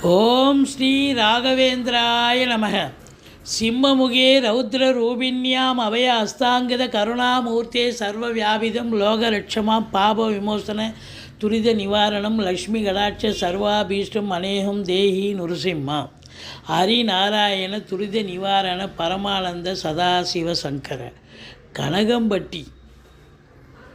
ஓம் ஸ்ரீ ராகவேந்திராய நமக. சிம்மமுகே ரௌத்ரரூபிண்யாம் அபய அஸ்தாங்கித கருணாமூர்த்தே சர்வ வியாபிதம் லோகரட்சமாம் பாப விமோசன துரித நிவாரணம் லக்ஷ்மி கடாட்ச சர்வாபீஷ்டம் அநேகம் தேஹி நுருசிம்மா ஹரிநாராயண துரித நிவாரண பரமானந்த சதாசிவ சங்கர கனகம்பட்டி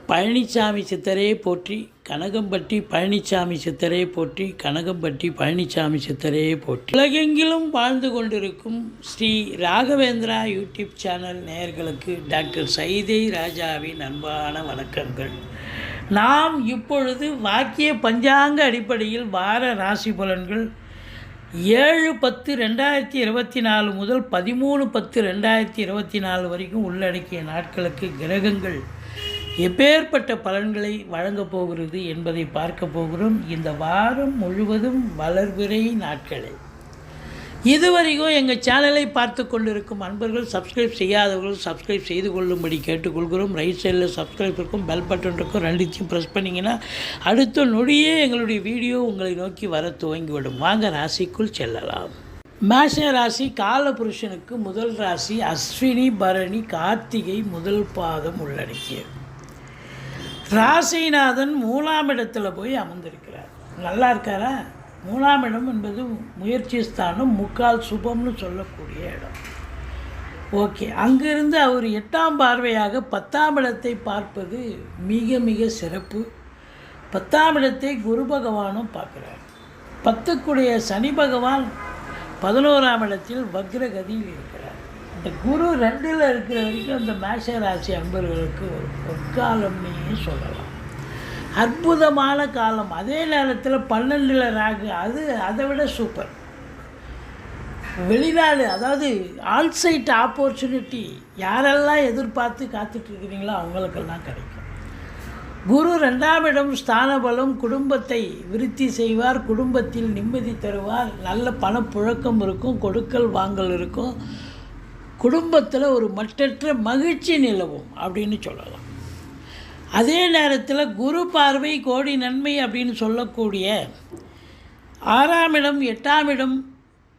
பழனிசாமி சித்தரே போற்றி, கனகம்பட்டி பழனிசாமி சித்தரே போற்றி, கனகம்பட்டி பழனிசாமி சித்தரே போற்றி. உலகெங்கிலும் வாழ்ந்து கொண்டிருக்கும் ஸ்ரீ ராகவேந்திரா யூடியூப் சேனல் நேயர்களுக்கு டாக்டர் சைதை ராஜாவின் அன்பான வணக்கங்கள். நாம் இப்பொழுது வாக்கிய பஞ்சாங்க அடிப்படையில் வார ராசி பலன்கள் 7/10/2024 முதல் 13/10/2024 வரைக்கும் உள்ளடக்கிய நாட்களுக்கு கிரகங்கள் எப்பேற்பட்ட பலன்களை வழங்கப் போகிறது என்பதை பார்க்க போகிறோம். இந்த வாரம் முழுவதும் வளர்பிறை நாட்களை இதுவரைக்கும் எங்கள் சேனலை பார்த்து கொண்டிருக்கும் அன்பர்கள் சப்ஸ்கிரைப் செய்யாதவர்கள் சப்ஸ்கிரைப் செய்து கொள்ளும்படி கேட்டுக்கொள்கிறோம். ரைட் சைடில் சப்ஸ்கிரைப் இருக்கும், பெல் பட்டன் இருக்கும், ரெண்டுத்தையும் ப்ரெஸ் பண்ணிங்கன்னா அடுத்த நொடியே எங்களுடைய வீடியோ உங்களை நோக்கி வர துவங்கிவிடும். வாங்க ராசிக்குள் செல்லலாம். மேஷ ராசி காலபுருஷனுக்கு முதல் ராசி. அஸ்வினி பரணி கார்த்திகை முதல் பாதம் உள்ளடக்கியது. ராசிநாதன் 3ஆம் இடத்துல போய் அமர்ந்திருக்கிறார். நல்லா இருக்காரா? 3ஆம் இடம் என்பது முயற்சி ஸ்தானம், முக்கால் சுபம்னு சொல்லக்கூடிய இடம். ஓகே, அங்கிருந்து அவர் 8ஆம் பார்வையாக 10ஆம் இடத்தை பார்ப்பது மிக மிக சிறப்பு. 10ஆம் இடத்தை குரு பகவானும் பார்க்குறார். 10க்குடைய சனி பகவான் 11ஆம் இடத்தில் வக்ரகதியில் இருக்கிறார். இந்த குரு 2ல் இருக்கிற வரைக்கும் அந்த மேஷ ராசி அன்பர்களுக்கு ஒரு பொற்காலம்னே சொல்லலாம். அற்புதமான காலம். அதே நேரத்தில் 12ல் ராகு, அதை விட சூப்பர். வெளிநாடு, அதாவது ஆன்சைட் ஆப்பர்ச்சுனிட்டி யாரெல்லாம் எதிர்பார்த்து காத்துட்ருக்கிறீங்களோ அவங்களுக்கெல்லாம் கிடைக்கும். குரு 2ஆம் இடம் ஸ்தான பலம், குடும்பத்தை விருத்தி செய்வார், குடும்பத்தில் நிம்மதி தருவார், நல்ல பணப்புழக்கம் இருக்கும், கொடுக்கல் வாங்கல் இருக்கும், குடும்பத்தில் ஒரு மற்றற்ற மகிழ்ச்சி நிலவும் அப்படின்னு சொல்லலாம். அதே நேரத்தில் குரு பார்வை கோடி நன்மை அப்படின்னு சொல்லக்கூடிய 6ஆம் இடம் 8ஆம் இடம்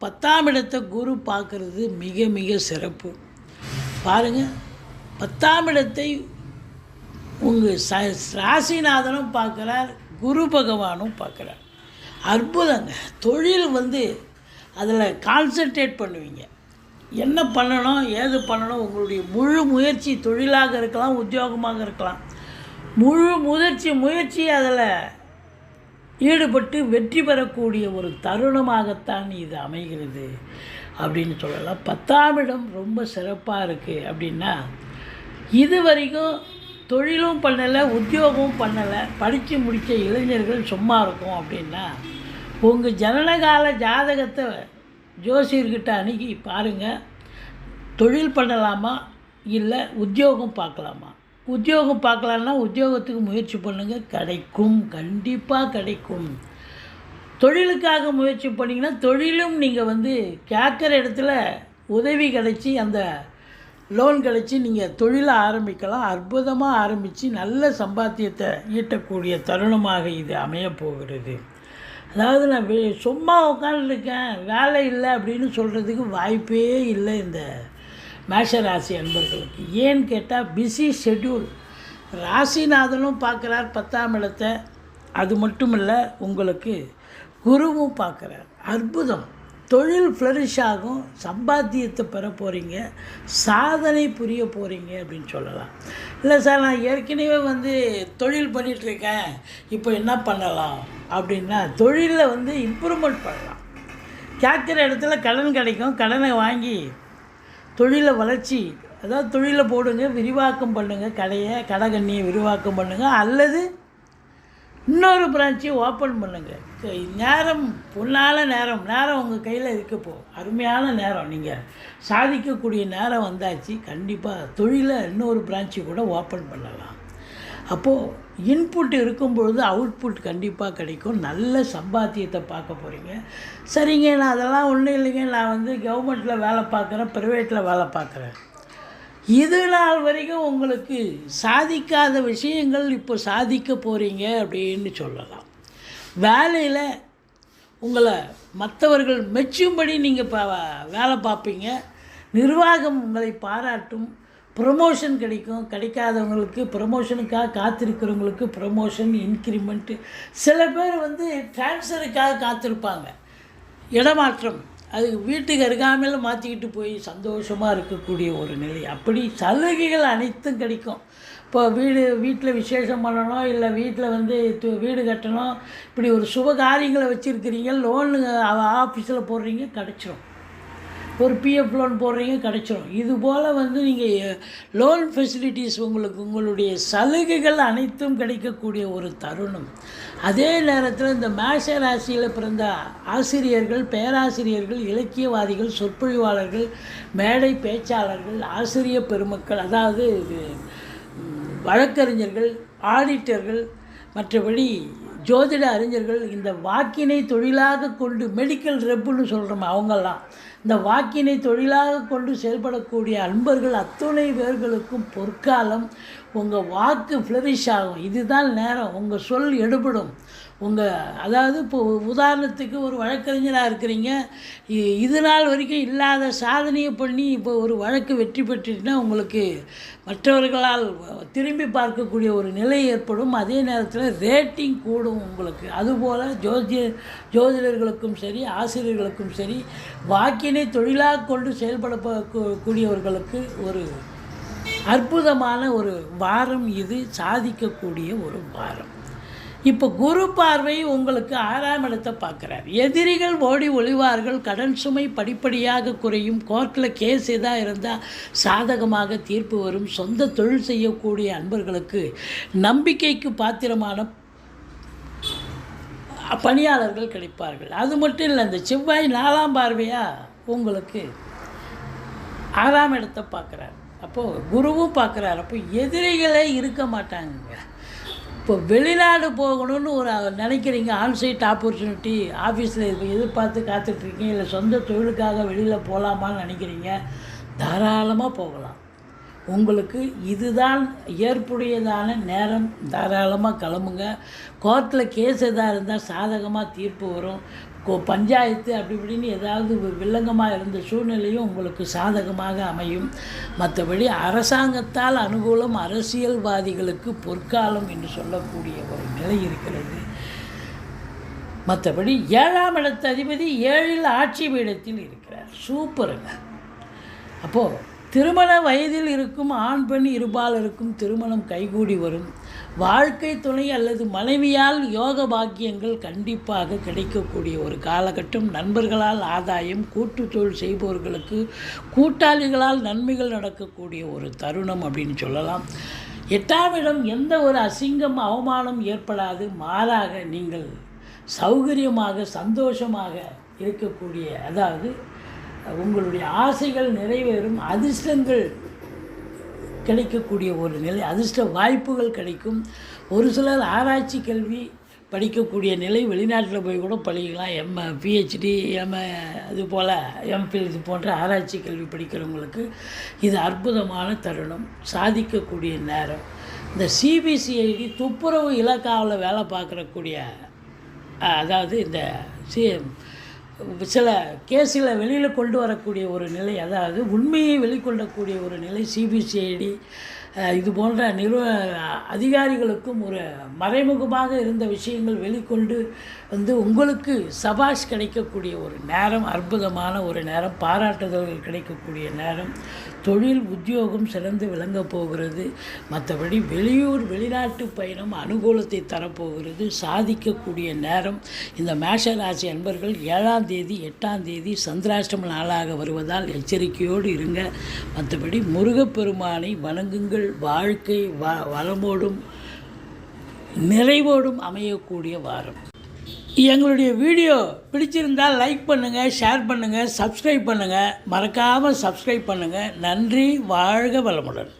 10ஆம் இடத்தை குரு பார்க்குறது மிக மிக சிறப்பு. பாருங்கள், 10ஆம் இடத்தை உங்கள் ராசிநாதனும் பார்க்குறார், குரு பகவானும் பார்க்குறார். அற்புதங்க. தொழில் அதில் கான்சன்ட்ரேட் பண்ணுவீங்க. என்ன பண்ணணும், ஏது பண்ணணும், உங்களுடைய முழு முயற்சி தொழிலாக இருக்கலாம், உத்தியோகமாக இருக்கலாம், முழு முயற்சி அதில் ஈடுபட்டு வெற்றி பெறக்கூடிய ஒரு தருணமாகத்தான் இது அமைகிறது அப்படின்னு சொல்லலாம். 10ஆம் இடம் ரொம்ப சிறப்பாக இருக்குது. அப்படின்னா இது வரைக்கும் தொழிலும் பண்ணலை, உத்தியோகமும் பண்ணலை, படித்து முடித்த இளைஞர்கள் சும்மா இருக்கும் அப்படின்னா உங்கள் ஜனனகால ஜாதகத்தை ஜோசியர்கிட்ட அணுகி பாருங்கள், தொழில் பண்ணலாமா இல்லை உத்தியோகம் பார்க்கலாமா. உத்தியோகம் பார்க்கலான்னா உத்தியோகத்துக்கு முயற்சி பண்ணுங்கள், கிடைக்கும், கண்டிப்பாக கிடைக்கும். தொழிலுக்காக முயற்சி பண்ணிங்கன்னா தொழிலும் நீங்கள் கேட்குற இடத்துல உதவி கிடைச்சி அந்த லோன் கிடைச்சி நீங்கள் தொழிலை ஆரம்பிக்கலாம். அற்புதமாக ஆரம்பித்து நல்ல சம்பாத்தியத்தை ஈட்டக்கூடிய தருணமாக இது அமையப்போகிறது. அதாவது நான் சும்மா உட்காந்துருக்கேன், வேலை இல்லை அப்படின்னு சொல்கிறதுக்கு வாய்ப்பே இல்லை இந்த மேஷராசி அன்பர்களுக்கு. ஏன்னு கேட்டால் பிஸி ஷெட்யூல். ராசிநாதனும் பார்க்குறார் 10ஆம் இடத்தை. அது மட்டும் இல்லை, உங்களுக்கு குருவும் பார்க்குறார். அற்புதம். தொழில் ஃப்ளரிஷ் ஆகும், சம்பாத்தியத்தை பெற போகிறீங்க, சாதனை புரிய போகிறீங்க அப்படின்னு சொல்லலாம். இல்லை சார், நான் ஏற்கனவே தொழில் பண்ணிகிட்ருக்கேன், இப்போ என்ன பண்ணலாம் அப்படின்னா தொழிலில் இம்ப்ரூவ்மெண்ட் பண்ணலாம். கேட்குற இடத்துல கடன் கிடைக்கும், கடனை வாங்கி தொழிலை வளர்ச்சி, அதாவது தொழிலை போடுங்க, விரிவாக்கம் பண்ணுங்கள், கடைகண்ணியை விரிவாக்கம் பண்ணுங்கள், அல்லது இன்னொரு பிரான்ச்சை ஓப்பன் பண்ணுங்கள். நேரம் பொன்னான நேரம் உங்கள் கையில் இருக்கப்போ அருமையான நேரம், நீங்கள் சாதிக்கக்கூடிய நேரம் வந்தாச்சு. கண்டிப்பாக தொழிலை இன்னொரு பிரான்ச்சு கூட ஓப்பன் பண்ணலாம். அப்போது இன்புட் இருக்கும்பொழுது அவுட்புட் கண்டிப்பாக கிடைக்கும். நல்ல சம்பாத்தியத்தை பார்க்க போகிறீங்க. சரிங்க, நான் அதெல்லாம் ஒன்றும் இல்லைங்க, நான் கவர்மெண்ட்டில் வேலை பார்க்குறேன், ப்ரைவேட்டில் வேலை பார்க்குறேன். இது நாள் வரைக்கும் உங்களுக்கு சாதிக்காத விஷயங்கள் இப்போ சாதிக்க போகிறீங்க அப்படின்னு சொல்லலாம். வேலையில் உங்களை மற்றவர்கள் மெச்சும்படி நீங்கள் வேலை பார்ப்பீங்க. நிர்வாகம் உங்களை பாராட்டும். ப்ரொமோஷன் கிடைக்கும். கிடைக்காதவங்களுக்கு ப்ரமோஷனுக்காக காத்திருக்கிறவங்களுக்கு ப்ரமோஷன், இன்க்ரிமெண்ட்டு. சில பேர் ட்ரான்ஸ்ஃபருக்காக காத்திருப்பாங்க, இடமாற்றம். அது வீட்டுக்கு அருகாமையில் மாற்றிக்கிட்டு போய் சந்தோஷமாக இருக்கக்கூடிய ஒரு நிலை. அப்படி சலுகைகள் அனைத்தும் கிடைக்கும். இப்போ வீட்டில் விசேஷம் பண்ணணும், இல்லை வீட்டில் வீடு கட்டணும், இப்படி ஒரு சுப காரியங்களை வச்சுருக்கிறீங்க, லோனு ஆஃபீஸில் போடுறீங்க, கிடச்சிரும். ஒரு பிஎஃப் லோன் போடுறீங்க, கிடச்சிரும். இதுபோல் நீங்கள் லோன் ஃபெசிலிட்டிஸ் உங்களுடைய சலுகைகள் அனைத்தும் கிடைக்கக்கூடிய ஒரு தருணம். அதே நேரத்தில் இந்த மேஷ ராசியில் பிறந்த ஆசிரியர்கள், பேராசிரியர்கள், இலக்கியவாதிகள், சொற்பொழிவாளர்கள், மேடை பேச்சாளர்கள், ஆசிரிய பெருமக்கள், அதாவது வழக்கறிஞர்கள், ஆடிட்டர்கள், மற்றபடி ஜோதிட அறிஞர்கள், இந்த வாக்கினை தொழிலாக கொண்டு மெடிக்கல் ரெப்புன்னு சொல்கிறோம், அவங்கெல்லாம் இந்த வாக்கினை தொழிலாக கொண்டு செயல்படக்கூடிய அன்பர்கள் அத்துணை பேர்களுக்கும் பொற்காலம். உங்கள் வாக்கு ஃப்ளரிஷ் ஆகும். இதுதான் நேரம். உங்கள் சொல் எடுபடும். அதாவது இப்போ உதாரணத்துக்கு ஒரு வழக்கறிஞராக இருக்கிறீங்க, இது நாள் வரைக்கும் இல்லாத சாதனையை பண்ணி இப்போ ஒரு வழக்கு வெற்றி பெற்றுட்டுனா உங்களுக்கு மற்றவர்களால் திரும்பி பார்க்கக்கூடிய ஒரு நிலை ஏற்படும். அதே நேரத்தில் ரேட்டிங் கூடும் உங்களுக்கு. அதுபோல் ஜோதிடர்களுக்கும் சரி, ஆசிரியர்களுக்கும் சரி, வாக்கினை தொழிலாக கொண்டு செயல்படக்கூடியவர்களுக்கு ஒரு அற்புதமான ஒரு வாரம் இது, சாதிக்கக்கூடிய ஒரு வாரம். இப்போ குரு பார்வை உங்களுக்கு 6ஆம் இடத்தை பார்க்குறார். எதிரிகள் ஓடி ஒளிவார்கள். கடன் சுமை படிப்படியாக குறையும். கோர்ட்டில் கேஸ் எதாக இருந்தால் சாதகமாக தீர்ப்பு வரும். சொந்த தொழில் செய்யக்கூடிய அன்பர்களுக்கு நம்பிக்கைக்கு பாத்திரமான பணியாளர்கள் கிடைப்பார்கள். அது மட்டும் இல்லை, இந்த செவ்வாய் 4ஆம் பார்வையாக உங்களுக்கு 6ஆம் இடத்தை பார்க்குறார். அப்போது குருவும் பார்க்குறாரு. அப்போ எதிரிகளே இருக்க மாட்டாங்க. இப்போ வெளிநாடு போகணும்னு நினைக்கிறீங்க, ஆன்சைட் ஆப்பர்ச்சுனிட்டி ஆஃபீஸில் எதிர்பார்த்து காத்துட்ருக்கீங்க, இல்லை சொந்த தொழிலுக்காக வெளியில் போகலாமான்னு நினைக்கிறீங்க, தாராளமாக போகலாம். உங்களுக்கு இதுதான் ஏற்புடையதான நேரம். தாராளமாக கிளம்புங்க. கோர்ட்டில் கேஸ் எதாக இருந்தால் சாதகமாக தீர்ப்பு வரும். பஞ்சாயத்து அப்படி இப்படின்னு ஏதாவது வில்லங்கமாக இருந்த சூழ்நிலையும் உங்களுக்கு சாதகமாக அமையும். மற்றபடி அரசாங்கத்தால் அனுகூலம், அரசியல்வாதிகளுக்கு பொற்காலம் என்று சொல்லக்கூடிய ஒரு நிலை இருக்கிறது. மற்றபடி 7ஆம் இடத்து அதிபதி 7இல் ஆட்சி பீடத்தில் இருக்கிறார். சூப்பருங்க. அப்போது திருமண வயதில் இருக்கும் ஆண் பெண் இருபாலருக்கும் திருமணம் கைகூடி வரும். வாழ்க்கை துணை அல்லது மனைவியால் யோக பாக்கியங்கள் கண்டிப்பாக கிடைக்கக்கூடிய ஒரு காலகட்டம். நண்பர்களால் ஆதாயம், கூட்டு தொழில் செய்பவர்களுக்கு கூட்டாளிகளால் நன்மைகள் நடக்கக்கூடிய ஒரு தருணம் அப்படின்னு சொல்லலாம். 8ஆம் இடம் எந்த ஒரு அசிங்கம், அவமானம் ஏற்படாது. மாறாக நீங்கள் சௌகரியமாக, சந்தோஷமாக இருக்கக்கூடிய, அதாவது உங்களுடைய ஆசைகள் நிறைவேறும், அதிர்ஷ்டங்கள் கிடைக்கக்கூடிய ஒரு நிலை, அதிர்ஷ்ட வாய்ப்புகள் கிடைக்கும். ஒரு சிலர் ஆராய்ச்சி கல்வி படிக்கக்கூடிய நிலை, வெளிநாட்டில் போய் கூட படிக்கலாம். பிஹெச்டி, அது போல் எம்ஃபில் இது போன்ற ஆராய்ச்சி கல்வி படிக்கிறவங்களுக்கு இது அற்புதமான தருணம், சாதிக்கக்கூடிய நேரம். இந்த சிபிசிஐடி துப்புரவு இலாக்காவில் வேலை பார்க்கக்கூடிய, அதாவது இந்த சில கேஸுகளை வெளியில் கொண்டு வரக்கூடிய ஒரு நிலை, அதாவது உண்மையை வெளிக்கொள்ளக்கூடிய ஒரு நிலை, சிபிசிஐடி இது போன்ற அதிகாரிகளுக்கும் ஒரு மறைமுகமாக இருந்த விஷயங்கள் வெளிக்கொண்டு உங்களுக்கு சபாஷ் கிடைக்கக்கூடிய ஒரு நேரம், அற்புதமான ஒரு நேரம், பாராட்டுதல்கள் கிடைக்கக்கூடிய நேரம். தொழில் உத்தியோகம் சிறந்து விளங்கப் போகிறது. மற்றபடி வெளியூர் வெளிநாட்டு பயணம் அனுகூலத்தை தரப்போகிறது, சாதிக்கக்கூடிய நேரம். இந்த மேஷ ராசி அன்பர்கள் 7ஆம் தேதி 8ஆம் தேதி சந்திராஷ்டம நாளாக வருவதால் எச்சரிக்கையோடு இருங்க. மற்றபடி முருகப்பெருமானை வணங்குங்கள். வாழ்க்கை வளமோடும் நிறைவோடும் அமையக்கூடிய வாரம். எங்களுடைய வீடியோ பிடிச்சிருந்தால் லைக் பண்ணுங்கள், ஷேர் பண்ணுங்கள், சப்ஸ்கிரைப் பண்ணுங்கள். மறக்காமல் சப்ஸ்கிரைப் பண்ணுங்கள். நன்றி. வாழ்க வளமுடன்.